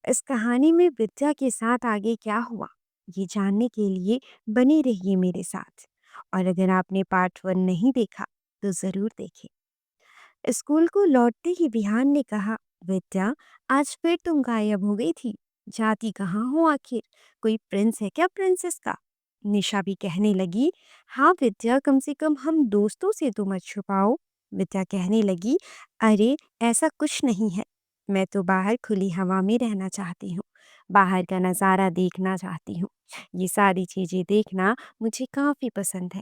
इस कहानी में विद्या के साथ आगे क्या हुआ, ये जानने के लिए बने रहिए मेरे साथ। और अगर आपने पार्ट 1 नहीं देखा तो ज़रूर देखें। स्कूल को लौटते ही विहान ने कहा, विद्या, आज फिर तुम गायब हो गई थी। जाती कहाँ हो आखिर? कोई प्रिंस है क्या प्रिंसेस का? निशा भी कहने लगी, हाँ विद्या, कम से कम हम दोस्तों से तो मत छुपाओ। विद्या कहने लगी, अरे ऐसा कुछ नहीं है। मैं तो बाहर खुली हवा में रहना चाहती हूँ, बाहर का नज़ारा देखना चाहती हूँ। ये सारी चीज़ें देखना मुझे काफ़ी पसंद है।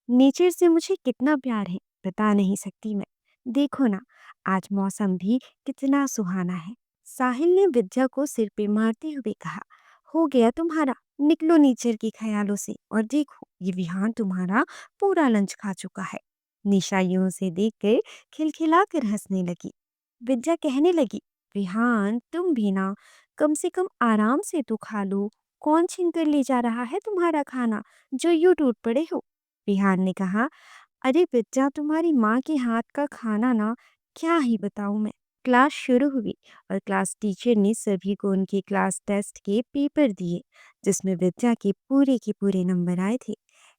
नेचर से मुझे कितना प्यार है बता नहीं सकती मैं। देखो ना, आज मौसम भी कितना सुहाना है। साहिल ने विद्या को सिर पे मारते हुए कहा, हो गया तुम्हारा, निकलो नेचर के ख्यालों से और देखो ये विहान तुम्हारा पूरा लंच खा चुका है। निशा यूं से देखकर खिलखिलाकर हंसने लगी। विद्या कहने लगी, विहान तुम भी ना, कम से कम आराम से तो खा लो। कौन छीन कर ले जा रहा है तुम्हारा खाना जो यूं टूट पड़े हो? विहान ने कहा, अरे बच्चा, तुम्हारी माँ के हाथ का खाना ना, क्या ही बताऊँ मैं। क्लास शुरू हुई और क्लास टीचर ने सभी को उनके क्लास टेस्ट के पेपर दिए, जिसमें विद्या के पूरे नंबर आए थे।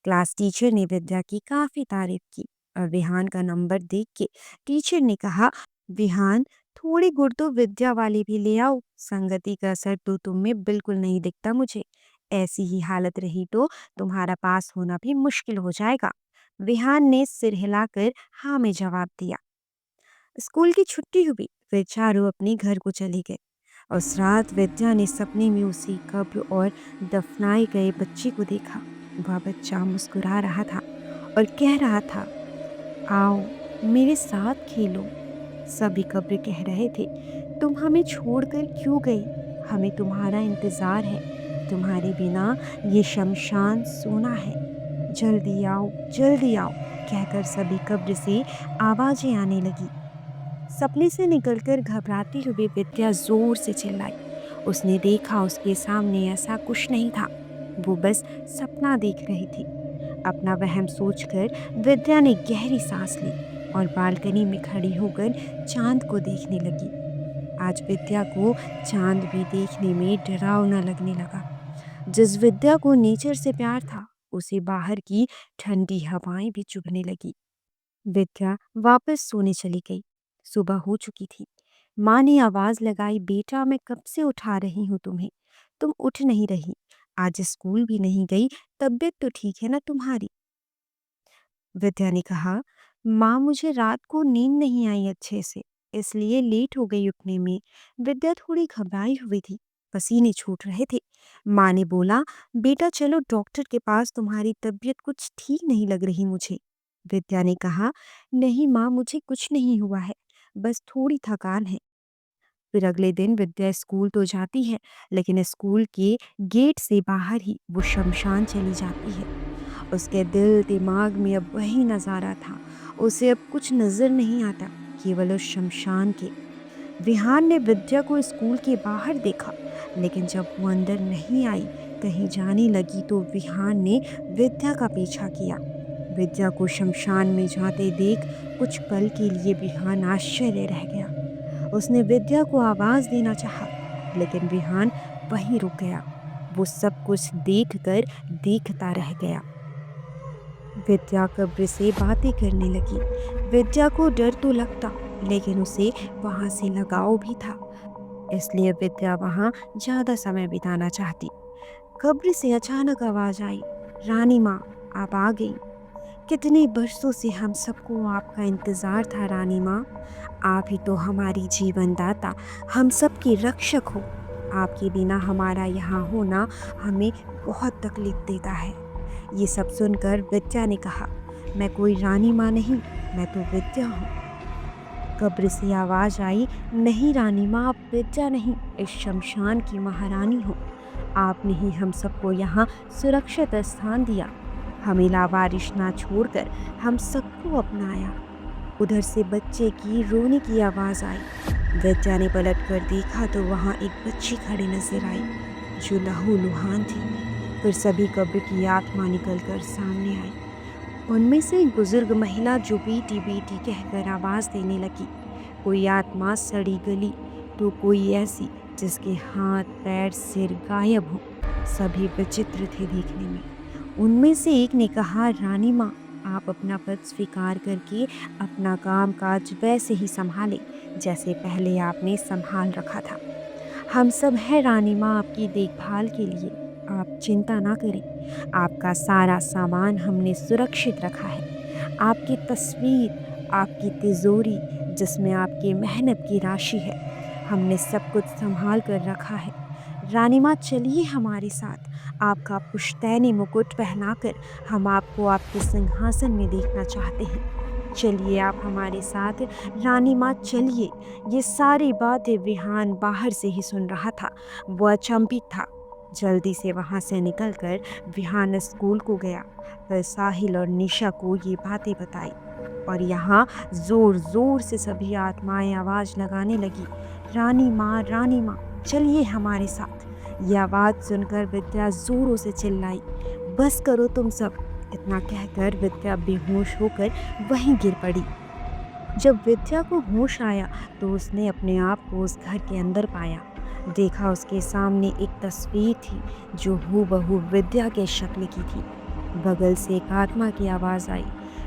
क्लास टीचर ने विद्या की काफ़ी तारीफ की और विहान का नंबर देख के टीचर ने कहा, विहान, थोड़े गुण तो विद्या वाले भी ले आओ। संगति का असर तो तुम में बिल्कुल नहीं दिखता मुझे। ऐसी ही हालत रही तो तुम्हारा पास होना भी मुश्किल हो जाएगा। विहान ने सिर हिलाकर हाँ में जवाब दिया। स्कूल की छुट्टी हुई, वे चारों अपने घर को चले गए। उस रात विद्या ने सपने में उसी कब्र और दफनाए गए बच्चे को देखा। वह बच्चा मुस्कुरा रहा था और कह रहा था, आओ मेरे साथ खेलो। सभी कब्र कह रहे थे, तुम हमें छोड़कर क्यों गई? हमें तुम्हारा इंतजार है। तुम्हारे बिना ये शमशान सूना है। जल्दी आओ, कहकर सभी कब्र से आवाजें आने लगी। सपने से निकलकर घबराती हुई विद्या जोर से चिल्लाई। उसने देखा उसके सामने ऐसा कुछ नहीं था, वो बस सपना देख रही थी। अपना वहम सोचकर विद्या ने गहरी सांस ली और बालकनी में खड़ी होकर चांद को देखने लगी। आज विद्या को चांद भी देखने में डरावना लगने लगा। जिस विद्या को नेचर से प्यार था, उसे बाहर की ठंडी हवाएं भी चुभने लगी। विद्या वापस सोने चली गई। सुबह हो चुकी थी। माँ ने आवाज लगाई, बेटा, मैं कब से उठा रही हूँ तुम्हें, तुम उठ नहीं रही। आज स्कूल भी नहीं गई, तबीयत तो ठीक है ना तुम्हारी? विद्या ने कहा, माँ, मुझे रात को नींद नहीं आई अच्छे से, इसलिए लेट हो गई उठने में। विद्या थोड़ी घबराई हुई थी, पसीने छूट रहे थे। माँ ने बोला, बेटा चलो डॉक्टर के पास, तुम्हारी तबीयत कुछ ठीक नहीं लग रही मुझे। विद्या ने कहा, नहीं माँ, मुझे कुछ नहीं हुआ है, बस थोड़ी थकान है। फिर अगले दिन विद्या स्कूल तो जाती है, लेकिन स्कूल के गेट से बाहर ही वो शमशान चली जाती है। उसके दिल दिमाग में अब वही नज़ारा था। उसे अब कुछ नज़र नहीं आता, केवल उस शमशान के। विहान ने विद्या को स्कूल के बाहर देखा, लेकिन जब वो अंदर नहीं आई, कहीं जाने लगी, तो विहान ने विद्या का पीछा किया। विद्या को शमशान में जाते देख कुछ पल के लिए विहान आश्चर्य रह गया। उसने विद्या को आवाज देना चाहा, लेकिन विहान वहीं रुक गया। वो सब कुछ देखकर देखता रह गया। विद्या कब्र से बातें करने लगी। विद्या को डर तो लगता, लेकिन उसे वहां से लगाव भी था, इसलिए विद्या वहां ज्यादा समय बिताना चाहती। कब्र से अचानक आवाज आई, रानी माँ, आप आ गई। कितने बरसों से हम सबको आपका इंतजार था रानी माँ। आप ही तो हमारी जीवन दाता, हम सबके रक्षक हो। आपके बिना हमारा यहाँ होना हमें बहुत तकलीफ देता है। ये सब सुनकर विद्या ने कहा, मैं कोई रानी माँ नहीं, मैं तो विद्या हूँ। कब्र से आवाज आई, नहीं रानी माँ, आप विद्या नहीं, इस शमशान की महारानी हो। आपने ही हम सबको यहाँ सुरक्षित स्थान दिया, हमें लावारिश ना छोड़कर हम सबको अपनाया। उधर से बच्चे की रोने की आवाज आई। विद्या ने पलट कर देखा तो वहाँ एक बच्ची खड़ी नजर आई, जो लहूलुहान थी। फिर सभी कब्र की आत्मा निकलकर सामने आई। उनमें से एक बुजुर्ग महिला, जो बेटी बेटी कहकर आवाज देने लगी। कोई आत्मा सड़ी गली, तो कोई ऐसी जिसके हाथ पैर सिर गायब हो। सभी विचित्र थे देखने में। उनमें से एक ने कहा, रानी माँ, आप अपना पद स्वीकार करके अपना काम काज वैसे ही संभालें जैसे पहले आपने संभाल रखा था। हम सब हैं रानी माँ आपकी देखभाल के लिए। आप चिंता ना करें। आपका सारा सामान हमने सुरक्षित रखा है। आपकी तस्वीर, आपकी तिजोरी जिसमें आपकी मेहनत की राशि है, हमने सब कुछ संभाल कर रखा है। रानी माँ, चलिए हमारे साथ। आपका पुश्तैनी मुकुट पहनाकर हम आपको आपके सिंहासन में देखना चाहते हैं। चलिए आप हमारे साथ। रानी माँ, चलिए। ये सारी बातें विहान बाहर से ही सुन रहा था। वो अचंभित था। जल्दी से वहां से निकलकर विहान स्कूल को गया। फिर साहिल और निशा को ये बातें बताई और यहाँ जोर जोर से सभी आत्माएं आवाज लगाने लगी, रानी माँ, चलिए हमारे साथ। ये आवाज सुनकर विद्या जोरों से चिल्लाई, बस करो तुम सब। इतना कहकर विद्या बेहोश होकर वहीं गिर पड़ी। जब विद्या को होश आया तो उसने अपने आप को उस घर के अंदर पाया। देखा उसके सामने एक तस्वीर थी जो हूबहू विद्या के शक्ल की थी। बगल से एक आत्मा की आवाज आई,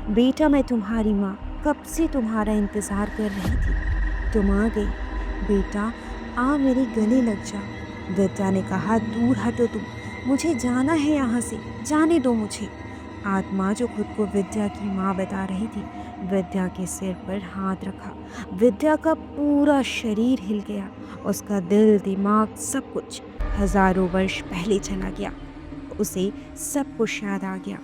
बेटा मैं तुम्हारी माँ कब से तुम्हारा इंतजार कर रही थी। तुम आ गई। बेटा आ मेरे गले लग जा। विद्या ने कहा, दूर हटो तुम, मुझे जाना है यहाँ से, जाने दो मुझे। आत्मा जो खुद को विद्या की माँ बता रही थी, विद्या के सिर पर हाथ रखा। विद्या का पूरा शरीर हिल गया। उसका दिल दिमाग सब कुछ हजारों वर्ष पहले चला गया। उसे सब कुछ याद आ गया।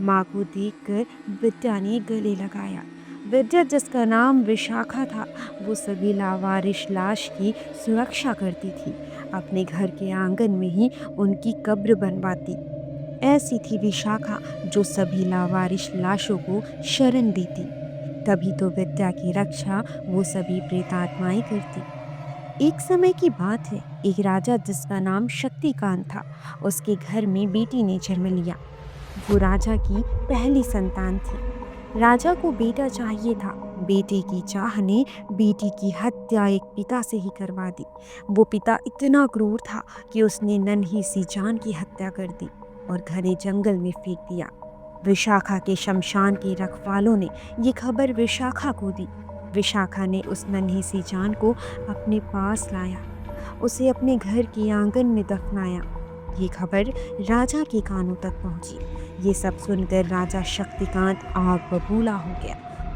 माँ को देखकर विद्या ने गले लगाया। विद्या, जिसका नाम विशाखा था, वो सभी लावारिश लाश की सुरक्षा करती थी। अपने घर के आंगन में ही उनकी कब्र बनवाती। ऐसी थी विशाखा जो सभी लावारिश लाशों को शरण देती। तभी तो विद्या की रक्षा वो सभी प्रेतात्माएं करती। एक समय की बात है, एक राजा जिसका नाम शक्तिकांत था, उसके घर में बेटी ने जन्म लिया। वो राजा की पहली संतान थी। राजा को बेटा चाहिए था। बेटे की चाह ने बेटी की हत्या एक पिता से ही करवा दी। वो पिता इतना क्रूर था कि उसने नन्ही सी जान की हत्या कर दी और घने जंगल में फेंक दिया। विशाखा के शमशान के रखवालों ने ये खबर विशाखा को दी। विशाखा ने उस नन्ही सी जान को अपने पास लाया, उसे अपने घर के आंगन में दफनाया। ये खबर राजा के कानों तक पहुंची। ये सब सुनकर राजा शक्तिकांत आग बबूला हो गया।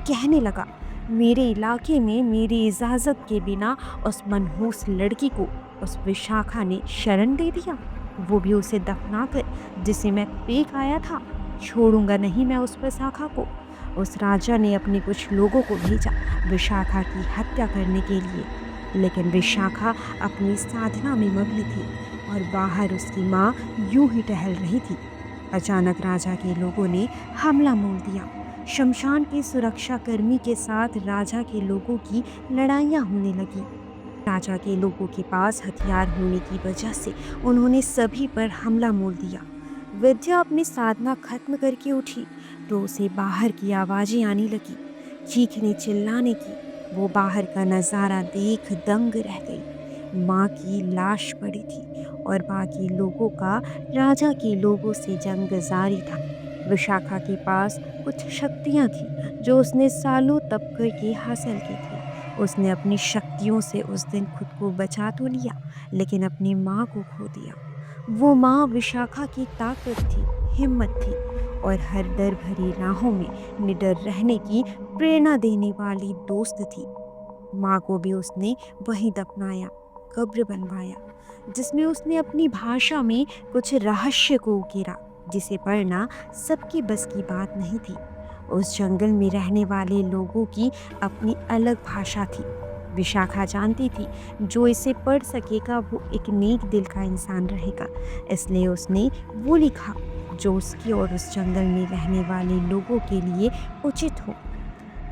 कहने लगा, मेरे इलाके में मेरी इजाजत के बिना उस मनहूस लड़की को उस विशाखा ने शरण दे दिया, वो भी उसे दफना कर जिसे मैं फेंक आया था। छोड़ूंगा नहीं मैं उस विशाखा को। उस राजा ने अपने कुछ लोगों को भेजा विशाखा की हत्या करने के लिए, लेकिन विशाखा अपनी साधना में मग्न थी और बाहर उसकी माँ यूं ही टहल रही थी। अचानक राजा के लोगों ने हमला बोल दिया। शमशान के सुरक्षा कर्मी के साथ राजा के लोगों की लड़ाइयाँ होने लगी। राजा के लोगों के पास हथियार होने की वजह से उन्होंने सभी पर हमला बोल दिया। विद्या अपनी साधना खत्म करके उठी तो उसे बाहर की आवाजें आने लगी, चीखने चिल्लाने की। वो बाहर का नज़ारा देख दंग रह गई। माँ की लाश पड़ी थी और बाकी लोगों का राजा के लोगों से जंग जारी था। विशाखा के पास कुछ शक्तियाँ थी जो उसने सालों तप करके हासिल की थी। उसने अपनी शक्तियों से उस दिन खुद को बचा तो लिया, लेकिन अपनी माँ को खो दिया। वो माँ विशाखा की ताकत थी, हिम्मत थी और हर डर भरी राहों में निडर रहने की प्रेरणा देने वाली दोस्त थी। माँ को भी उसने वहीं दफनाया, कब्र बनवाया, जिसमें उसने अपनी भाषा में कुछ रहस्य को उकेरा जिसे पढ़ना सबकी बस की बात नहीं थी। उस जंगल में रहने वाले लोगों की अपनी अलग भाषा थी। विशाखा जानती थी जो इसे पढ़ सकेगा वो एक नेक दिल का इंसान रहेगा, इसलिए उसने वो लिखा जो उसकी और उस जंगल में रहने वाले लोगों के लिए उचित हो।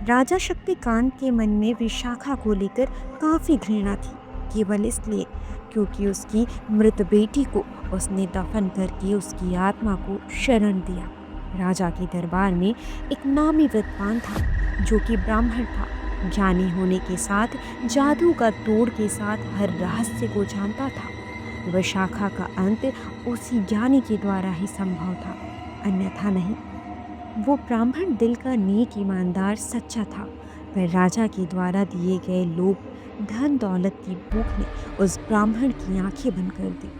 राजा शक्तिकांत के मन में विशाखा को लेकर काफी घृणा थी, केवल इसलिए क्योंकि उसकी मृत बेटी को उसने दफन करके उसकी आत्मा को शरण दिया। राजा के दरबार में एक नामी विद्वान था जो कि ब्राह्मण था। ज्ञानी होने के साथ जादू का तोड़ के साथ हर रहस्य को जानता था। विशाखा का अंत उसी ज्ञानी के द्वारा ही संभव था, अन्यथा नहीं। वो ब्राह्मण दिल का नेक, ईमानदार, सच्चा था, पर राजा के द्वारा दिए गए लोभ, धन दौलत की भूख ने उस ब्राह्मण की आंखें बंद कर दी।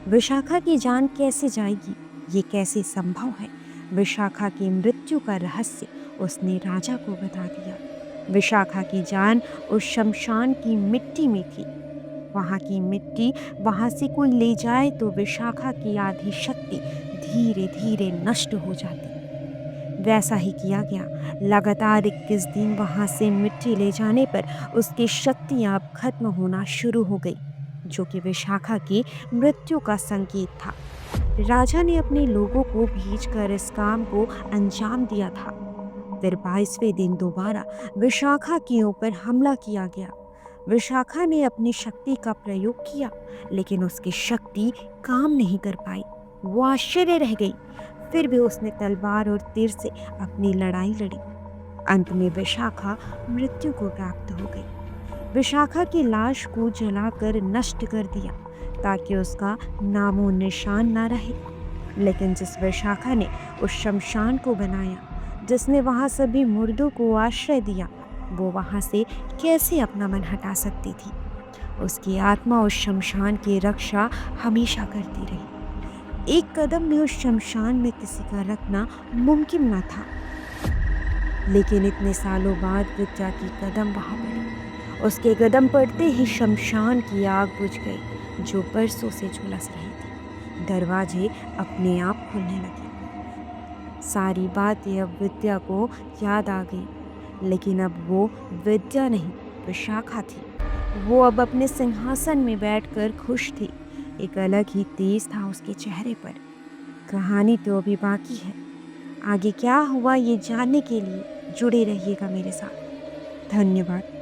विशाखा की जान कैसे जाएगी, ये कैसे संभव है? विशाखा की मृत्यु का रहस्य उसने राजा को बता दिया। विशाखा की जान उस शमशान की मिट्टी में थी। वहां की मिट्टी वहां से कोई ले जाए तो विशाखा की आधी शक्ति धीरे धीरे नष्ट हो जाती। वैसा ही किया गया। लगातार 21 दिन वहां से मिट्टी ले जाने पर उसकी शक्तियां अब खत्म होना शुरू हो गई, जो कि विशाखा की मृत्यु का संकेत था। राजा ने अपने लोगों को भेजकर इस काम को अंजाम दिया था। फिर 22वें दिन दोबारा विशाखा के ऊपर हमला किया गया। विशाखा ने अपनी शक्ति का प्रयोग किया, लेकिन उसकी शक्ति काम नहीं कर पाई। वो आश्चर्य रह गई। फिर भी उसने तलवार और तीर से अपनी लड़ाई लड़ी। अंत में विशाखा मृत्यु को प्राप्त हो गई। विशाखा की लाश को जलाकर नष्ट कर दिया, ताकि उसका नामो निशान ना रहे। लेकिन जिस विशाखा ने उस शमशान को बनाया, जिसने वहां सभी मुर्दों को आश्रय दिया, वो वहां से कैसे अपना मन हटा सकती थी? उसकी आत्मा उस शमशान की रक्षा हमेशा करती रही। एक कदम भी उस शमशान में किसी का रखना मुमकिन न था। लेकिन इतने सालों बाद विद्या की कदम वहां पड़ी। उसके कदम पड़ते ही शमशान की आग बुझ गई, जो बरसों से झुलस रही थी। दरवाजे अपने आप खुलने लगे। सारी बातें अब विद्या को याद आ गई, लेकिन अब वो विद्या नहीं, विशाखा थी। वो अब अपने सिंहासन में बैठकर खुश थी। एक अलग ही तेज था उसके चेहरे पर। कहानी तो अभी बाकी है। आगे क्या हुआ ये जानने के लिए जुड़े रहिएगा मेरे साथ। धन्यवाद।